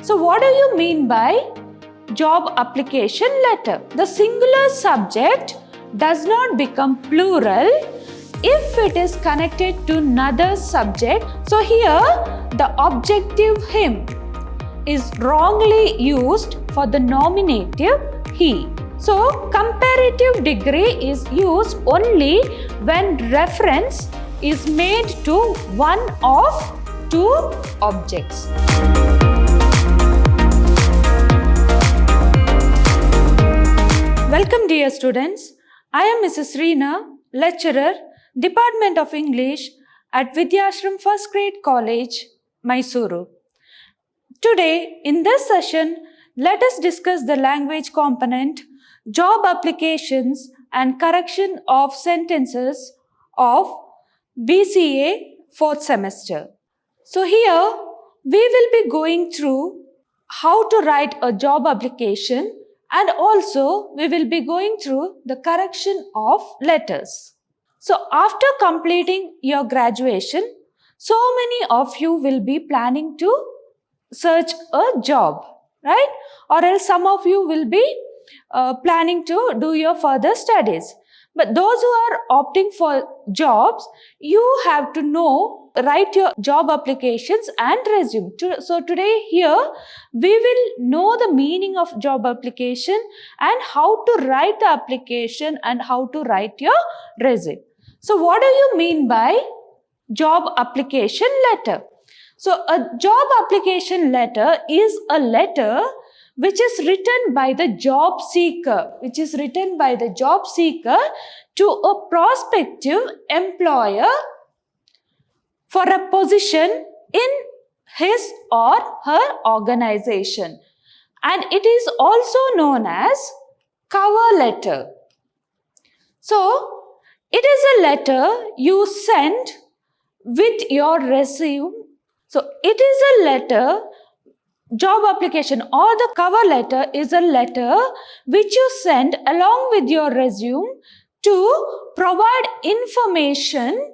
So what do you mean by job application letter? The singular subject does not become plural if it is connected to another subject. So here the objective him is wrongly used for the nominative he. So comparative degree is used only when reference is made to one of two objects. Welcome dear students. I am Mrs. Reena, lecturer, Department of English at Vidhyaashram First Grade College, MYSURU. Today in this session, let us discuss the language component, job applications and correction of sentences of B.C.A. 4th semester. So here we will be going through how to write a job application, and also we will be going through the correction of letters. So after completing your graduation, so many of you will be planning to search a job, right? Or else some of you will be planning to do your further studies. But those who are opting for jobs, you have to write your job applications and resume. So today here, we will know the meaning of job application and how to write the application and how to write your resume. So what do you mean by job application letter? So a job application letter is a letter which is written by the job seeker, to a prospective employer for a position in his or her organization. And it is also known as cover letter. So it is a letter you send with your resume. So it is a letter, job application or the cover letter is a letter which you send along with your resume to provide information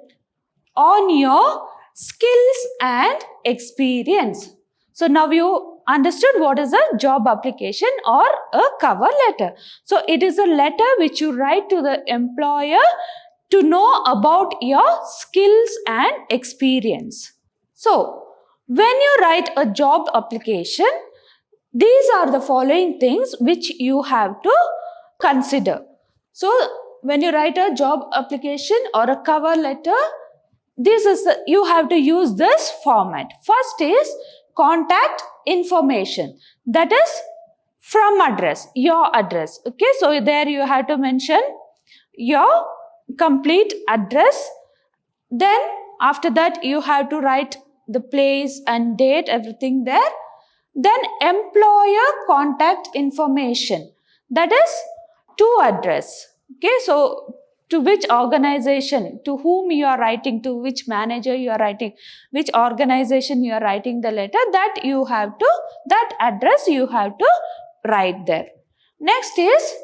on your skills and experience. So now you understood what is a job application or a cover letter. So it is a letter which you write to the employer to know about your skills and experience. So when you write a job application, these are the following things which you have to consider. So when you write a job application or a cover letter, you have to use this format. First is contact information. That is from address, your address. Okay, so there you have to mention your complete address. Then after that you have to write the place and date, everything there. Then employer contact information. That is to address. Okay, so to which organization, to whom you are writing, to which manager you are writing, which organization you are writing the letter, that address you have to write there. Next is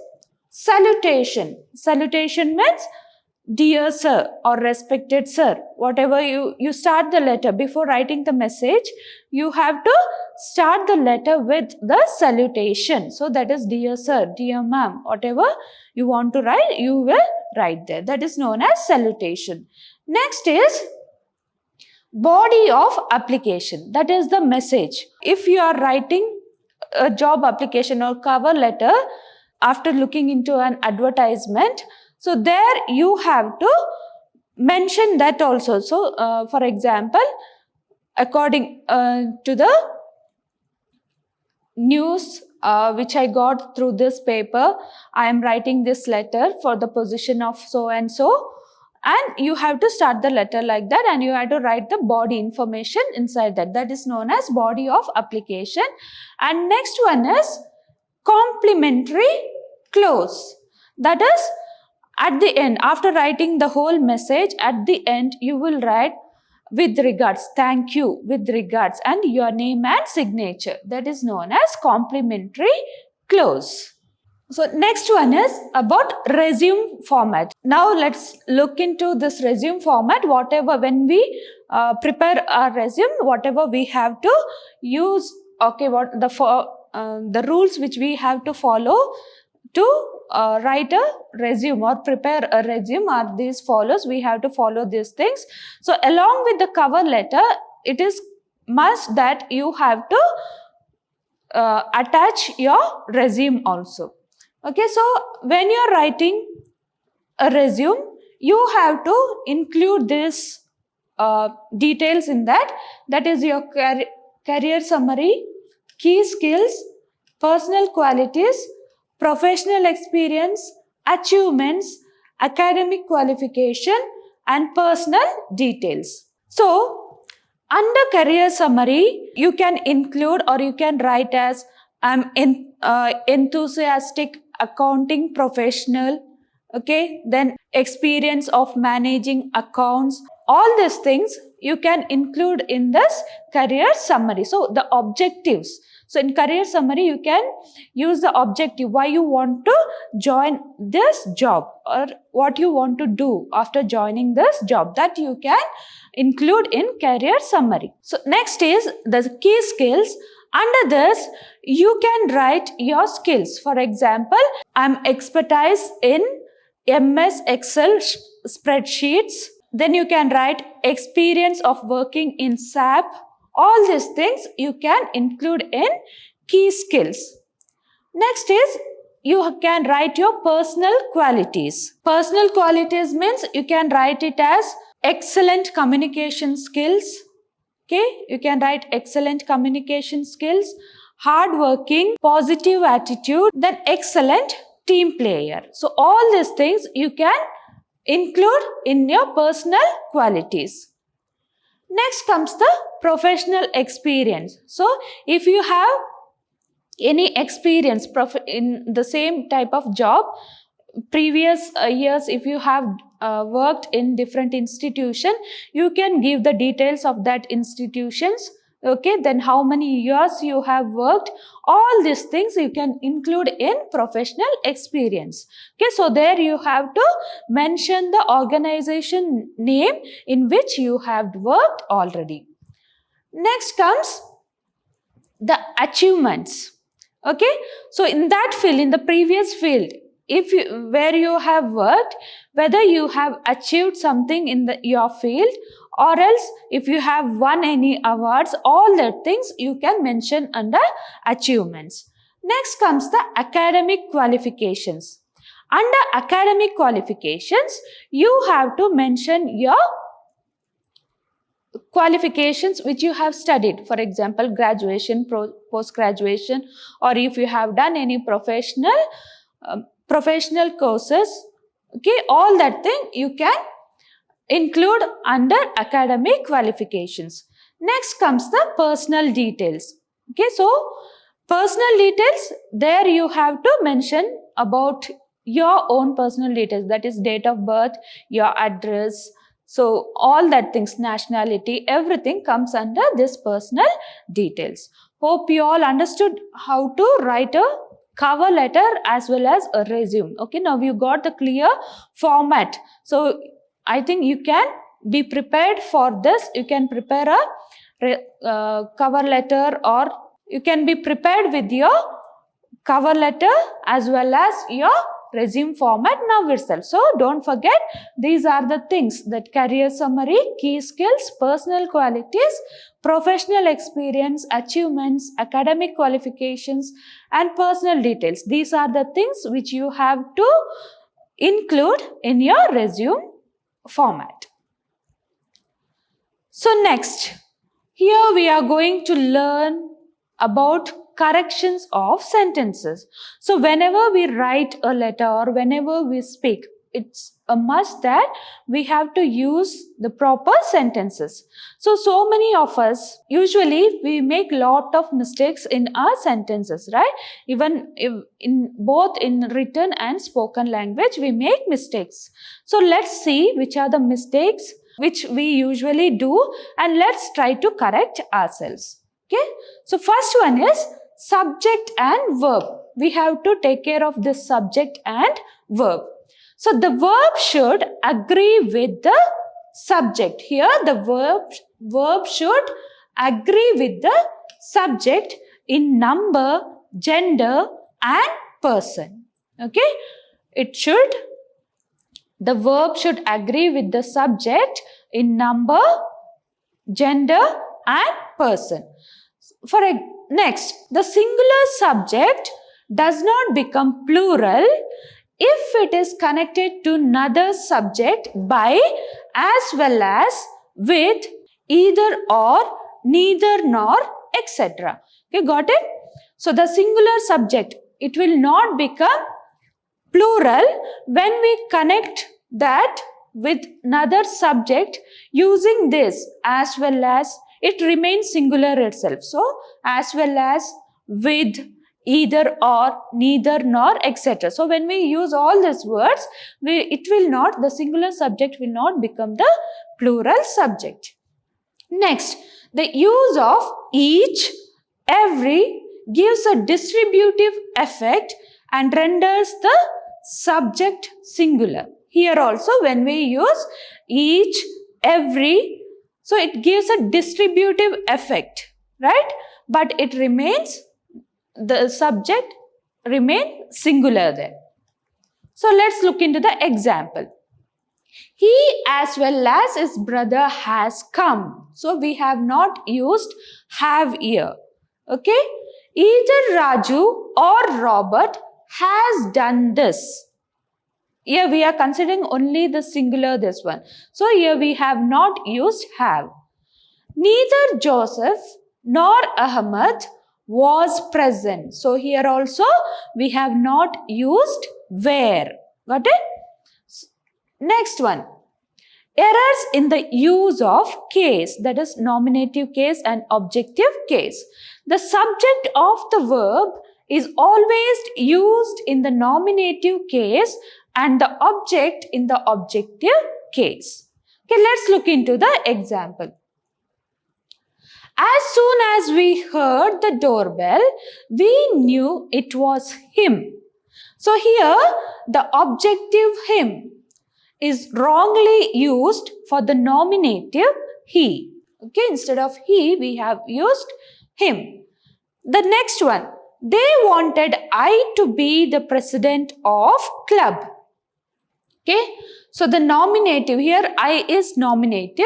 salutation. Salutation means dear sir or respected sir. Whatever you start the letter, before writing the message, you have to start the letter with the salutation. So that is dear sir, dear ma'am, whatever you want to write, you will write there. That is known as salutation. Next is body of application. That is the message. If you are writing a job application or cover letter after looking into an advertisement, so there you have to mention that also. So for example, according to the news which I got through this paper, I am writing this letter for the position of so and so, and you have to start the letter like that, and you have to write the body information inside that. That is known as body of application. And next one is complimentary clause. That is at the end, after writing the whole message, at the end you will write with regards, thank you, with regards, and your name and signature. That is known as complimentary clause. So next one is about resume format. Now let's look into this resume format. Whatever, when we prepare our resume, whatever we have to use okay, what the rules which we have to follow to write a resume or prepare a resume are these follows. We have to follow these things. So along with the cover letter, it is must that you have to attach your resume also. Okay, so when you're writing a resume, you have to include this details in that. That is your career summary, key skills, personal qualities, professional experience, achievements, academic qualification, and personal details. So, under career summary, you can include or you can write as I'm enthusiastic accounting professional. Okay, then experience of managing accounts. All these things you can include in this career summary. So the objectives. So in career summary, you can use the objective, why you want to join this job or what you want to do after joining this job, that you can include in career summary. So next is the key skills. Under this, you can write your skills. For example, I'm expertise in MS Excel spreadsheets. Then you can write experience of working in SAP. All these things you can include in key skills. Next is you can write your personal qualities. Personal qualities means you can write it as excellent communication skills. Okay, you can write excellent communication skills, hardworking, positive attitude, then excellent team player. So all these things you can include in your personal qualities. Next comes the professional experience. So if you have any experience in the same type of job, previous years, if you have worked in different institution, you can give the details of that institutions. Okay, then how many years you have worked, all these things you can include in professional experience. Okay, so there you have to mention the organization name in which you have worked already. Next comes the achievements. Okay, so in that field, in the previous field, where you have worked, whether you have achieved something in your field, or else if you have won any awards, all that things you can mention under achievements. Next comes the academic qualifications. Under academic qualifications, you have to mention your qualifications which you have studied. For example, graduation, post-graduation, or if you have done any professional courses. Okay, all that thing you can include under academic qualifications. Next comes the personal details. Okay, so personal details, there you have to mention about your own personal details, that is date of birth, your address. So all that things, nationality, everything comes under this personal details. Hope you all understood how to write a cover letter as well as a resume. Okay, now you got the clear format. So I think you can be prepared for this. You can prepare a cover letter, or you can be prepared with your cover letter as well as your resume format now itself. So don't forget, these are the things, that career summary, key skills, personal qualities, professional experience, achievements, academic qualifications, and personal details. These are the things which you have to include in your resume format. So next, here we are going to learn about corrections of sentences. So whenever we write a letter or whenever we speak, it's a must that we have to use the proper sentences. So many of us, usually we make lot of mistakes in our sentences, right? Even in both in written and spoken language, we make mistakes. So let's see which are the mistakes which we usually do, and let's try to correct ourselves. Okay, so first one is subject and verb. We have to take care of this subject and verb. So the verb should agree with the subject. Here the verb should agree with the subject in number, gender and person. Okay, the verb should agree with the subject in number, gender and person. Next, the singular subject does not become plural if it is connected to another subject by, as well as, with, either or, neither nor, etc. Okay, got it? So the singular subject, it will not become plural when we connect that with another subject using this as well as. It remains singular itself. So as well as, with, either or, neither nor, etc. So when we use all these words, the singular subject will not become the plural subject. Next, the use of each, every gives a distributive effect and renders the subject singular. Here also when we use each, every, so it gives a distributive effect, right? But it remains, the subject remains singular there. So let's look into the example. He as well as his brother has come. So we have not used have here. Okay? Either Raju or Robert has done this. Here we are considering only the singular, this one. So here we have not used have. Neither Joseph nor Ahmed was present. So here also we have not used were. Got it? Next one. Errors in the use of case, that is nominative case and objective case. The subject of the verb is always used in the nominative case and the object in the objective case. Okay, let's look into the example. As soon as we heard the doorbell, we knew it was him. So here the objective him is wrongly used for the nominative he. Okay, instead of he, we have used him. The next one, they wanted I to be the president of club. Okay, so the nominative here, I is nominative,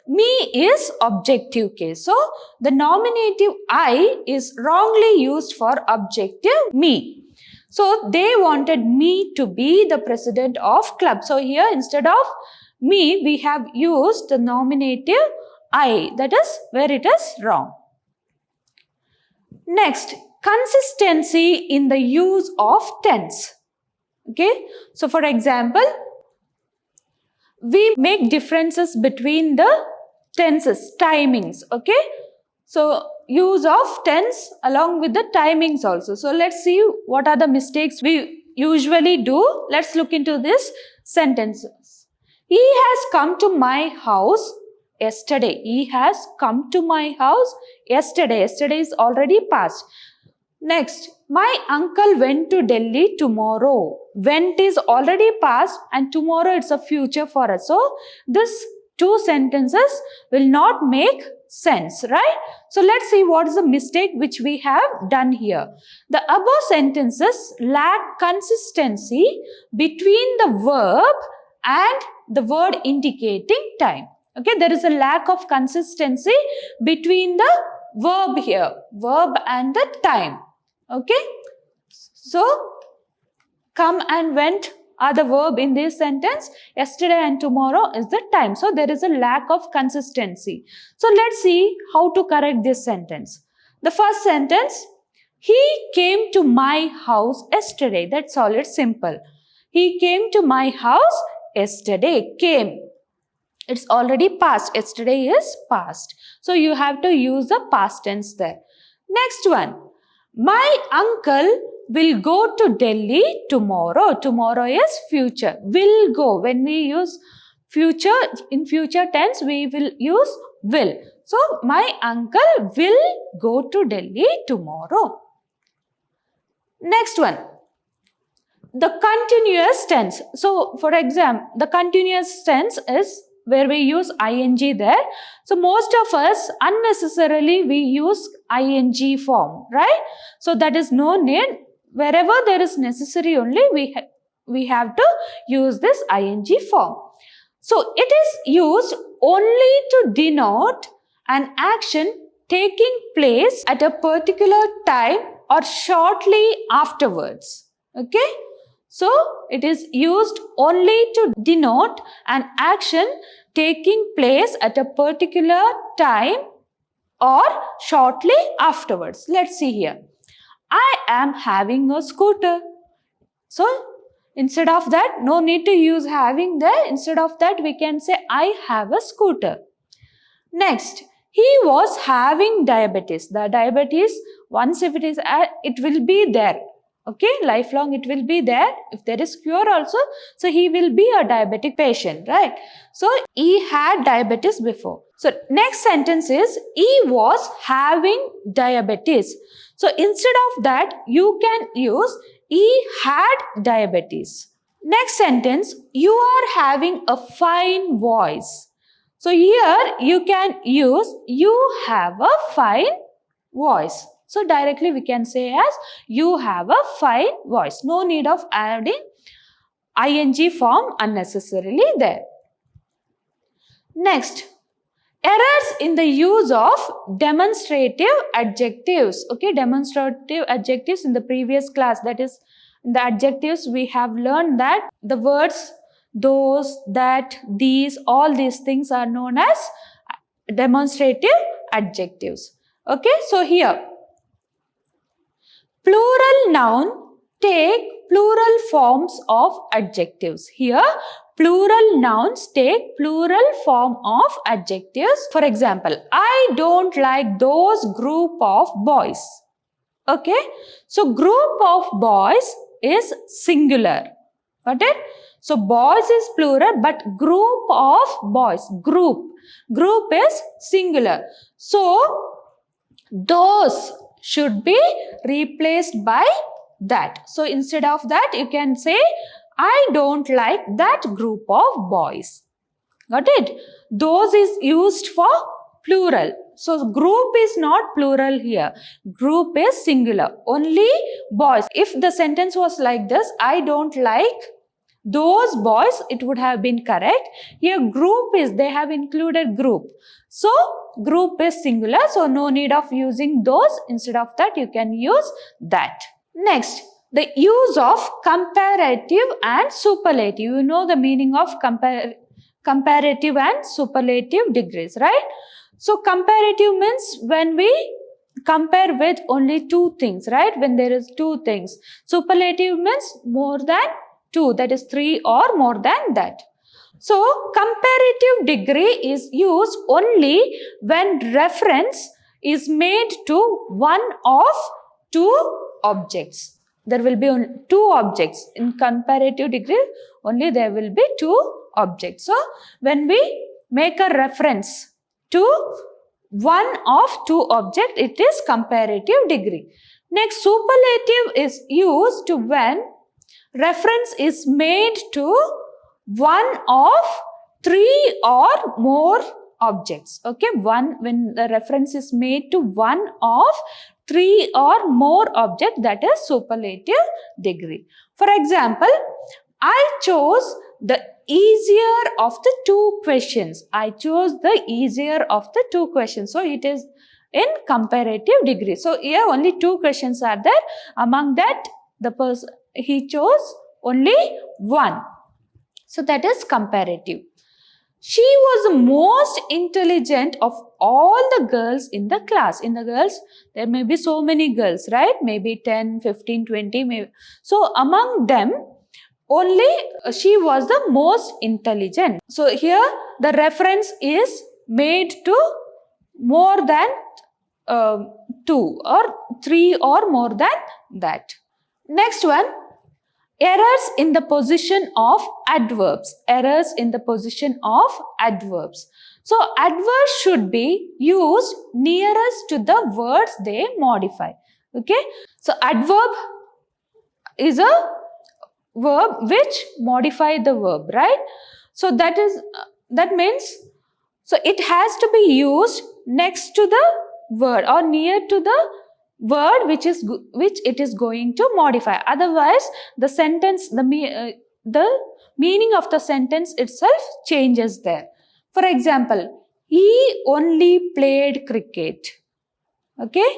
me is objective case. So the nominative I is wrongly used for objective me. So they wanted me to be the president of club. So here instead of me, we have used the nominative I. That is where it is wrong. Next, consistency in the use of tense. Okay, so for example, we make differences between the tenses, timings. Okay, so use of tense along with the timings also. So let's see what are the mistakes we usually do. Let's look into this sentences. He has come to my house yesterday. He has come to my house yesterday. Yesterday is already past. Next, my uncle went to Delhi tomorrow. Went is already past and tomorrow it's a future for us. So this two sentences will not make sense, right? So let's see what is the mistake which we have done here. The above sentences lack consistency between the verb and the word indicating time. Okay, there is a lack of consistency between the verb here, verb and the time. Okay, so come and went are the verb in this sentence. Yesterday and tomorrow is the time. So there is a lack of consistency. So let's see how to correct this sentence. The first sentence, he came to my house yesterday. That's all, it's simple. He came to my house yesterday. Came. It's already past. Yesterday is past. So you have to use the past tense there. Next one. My uncle will go to Delhi tomorrow. Tomorrow is future. Will go. When we use future, in future tense, we will use will. So, my uncle will go to Delhi tomorrow. Next one. The continuous tense. So, for example, the continuous tense is where we use ing there. So most of us unnecessarily we use ing form, right? So that is no need. Wherever there is necessary only we have to use this ing form. So it is used only to denote an action taking place at a particular time or shortly afterwards. Okay? So it is used only to denote an action taking place at a particular time or shortly afterwards. Let's see here. I am having a scooter. So instead of that, no need to use having there. Instead of that, we can say I have a scooter. Next, he was having diabetes. The diabetes, once if it will be there. Okay, lifelong it will be there. If there is cure also, so he will be a diabetic patient, right? So he had diabetes before. So next sentence is he was having diabetes. So instead of that, you can use he had diabetes. Next sentence, you are having a fine voice. So here you can use you have a fine voice. So directly we can say as you have a fine voice. No need of adding ing form unnecessarily there. Next, errors in the use of demonstrative adjectives. Okay, demonstrative adjectives in the previous class, that is in the adjectives we have learned that the words those, that, these, all these things are known as demonstrative adjectives. Okay, so here plural noun take plural forms of adjectives. Here plural nouns take plural form of adjectives. For example, I don't like those group of boys. Okay, so group of boys is singular. Got it? So boys is plural, but group of boys, group is singular. So those should be replaced by that. So instead of that, you can say I don't like that group of boys. Got it? Those is used for plural. So group is not plural here. Group is singular. Only boys. If the sentence was like this, I don't like those boys, it would have been correct. Here group is, they have included group. So group is singular. So no need of using those. Instead of that, you can use that. Next, the use of comparative and superlative. You know the meaning of comparative and superlative degrees, right? So comparative means when we compare with only two things, right? When there is two things. Superlative means more than two, that is three or more than that. So comparative degree is used only when reference is made to one of two objects. There will be only two objects. In comparative degree, only there will be two objects. So when we make a reference to one of two objects, it is comparative degree. Next, superlative is used to when reference is made to one of three or more objects. Okay, when the reference is made to one of three or more objects, that is superlative degree. For example, I chose the easier of the two questions. I chose the easier of the two questions. So it is in comparative degree. So here only two questions are there. Among that, the person he chose only one. So that is comparative. She was the most intelligent of all the girls in the class. In the girls, there may be so many girls, right? Maybe 10, 15, 20. Maybe. So among them, only she was the most intelligent. So here the reference is made to more than two or three or more than that. Next one. Errors in the position of adverbs. Errors in the position of adverbs. So adverbs should be used nearest to the words they modify. Okay. So adverb is a verb which modify the verb, right? So that is That means, so it has to be used next to the word or near to the word which it is going to modify. Otherwise, the sentence, the meaning of the sentence itself changes there. For example, he only played cricket. Okay?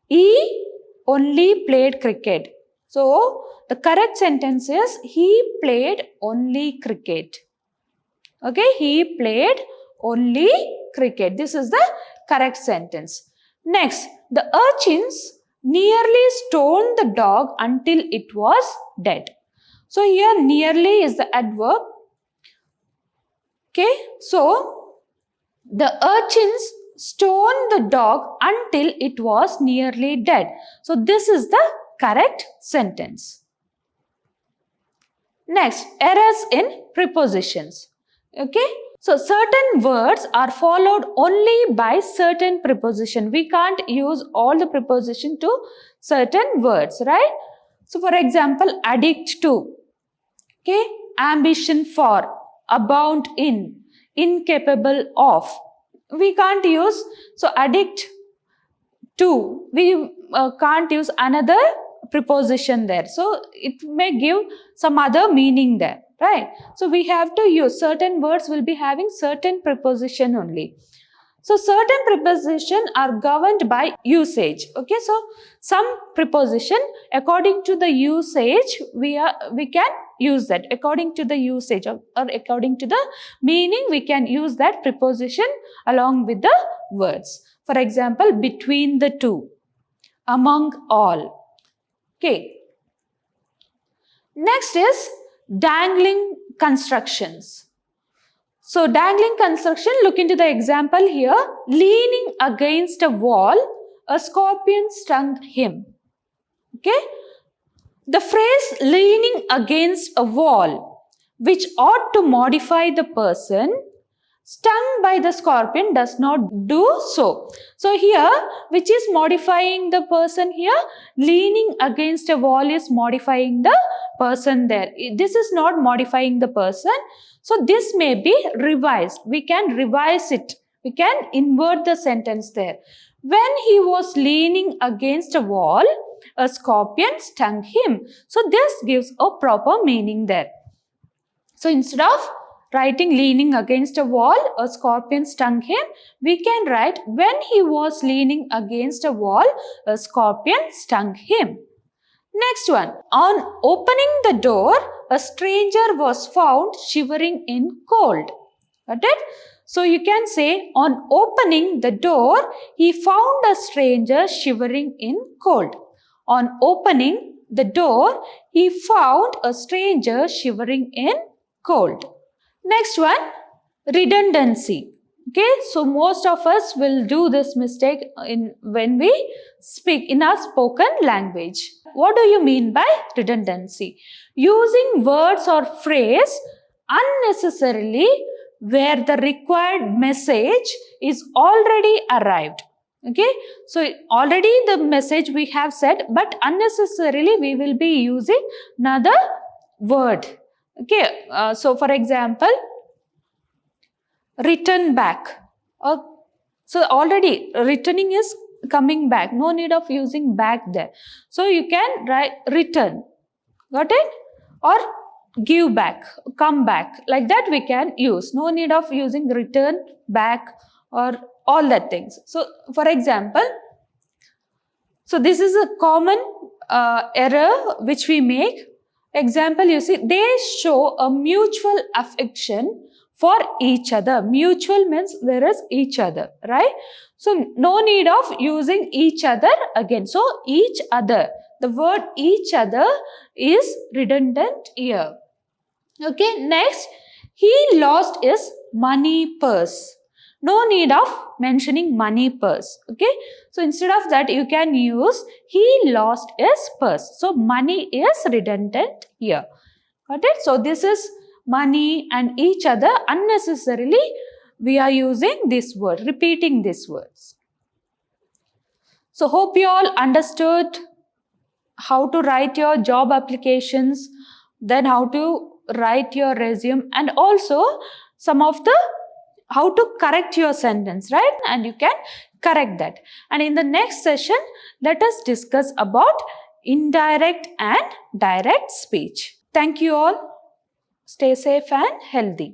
He only played cricket. So, the correct sentence is he played only cricket. Okay, he played only cricket. This is the correct sentence. Next, the urchins nearly stoned the dog until it was dead. So, here nearly is the adverb. Okay, so the urchins stoned the dog until it was nearly dead. So, this is the correct sentence. Next, errors in prepositions. Okay, so certain words are followed only by certain preposition. We can't use all the preposition to certain words, right? So, for example, addict to, okay, ambition for, abound in, incapable of. We can't use, so addict to, we can't use another preposition there. So, it may give some other meaning there, right? So, we have to use, certain words will be having certain preposition only. So, certain preposition are governed by usage. Okay, so some preposition according to the usage we can use that. According to the usage or according to the meaning, we can use that preposition along with the words. For example, between the two, among all. Okay. Next is dangling constructions. So, dangling construction, look into the example here. Leaning against a wall, a scorpion stung him. Okay. The phrase leaning against a wall, which ought to modify the person stung by the scorpion, does not do so. So, here, which is modifying the person here? Leaning against a wall is modifying the person there. This is not modifying the person. So, this may be revised. We can revise it. We can invert the sentence there. When he was leaning against a wall, a scorpion stung him. So, this gives a proper meaning there. So, instead of writing leaning against a wall, a scorpion stung him, we can write when he was leaning against a wall, a scorpion stung him. Next one, on opening the door, a stranger was found shivering in cold. Got it? So, you can say on opening the door, he found a stranger shivering in cold. On opening the door, he found a stranger shivering in cold. Next one, redundancy. Okay, so most of us will do this mistake when we speak in our spoken language. What do you mean by redundancy? Using words or phrase unnecessarily where the required message is already arrived. Okay, so already the message we have said, but unnecessarily we will be using another word. Okay, so for example, return back. So already returning is coming back. No need of using back there. So you can write return. Got it? Or give back, come back. Like that we can use. No need of using return, back or all that things. So for example, so this is a common error which we make. Example, you see, they show a mutual affection for each other. Mutual means there is each other, right? So, no need of using each other again. So, each other. The word each other is redundant here. Okay, next, he lost his money purse. No need of mentioning money purse. Okay, so instead of that you can use he lost his purse. So money is redundant here. Got it? So this is money and each other. Unnecessarily we are using this word, repeating these words. So hope you all understood how to write your job applications, then how to write your resume, and also some of the how to correct your sentence, right? And you can correct that. And in the next session, let us discuss about indirect and direct speech. Thank you all. Stay safe and healthy.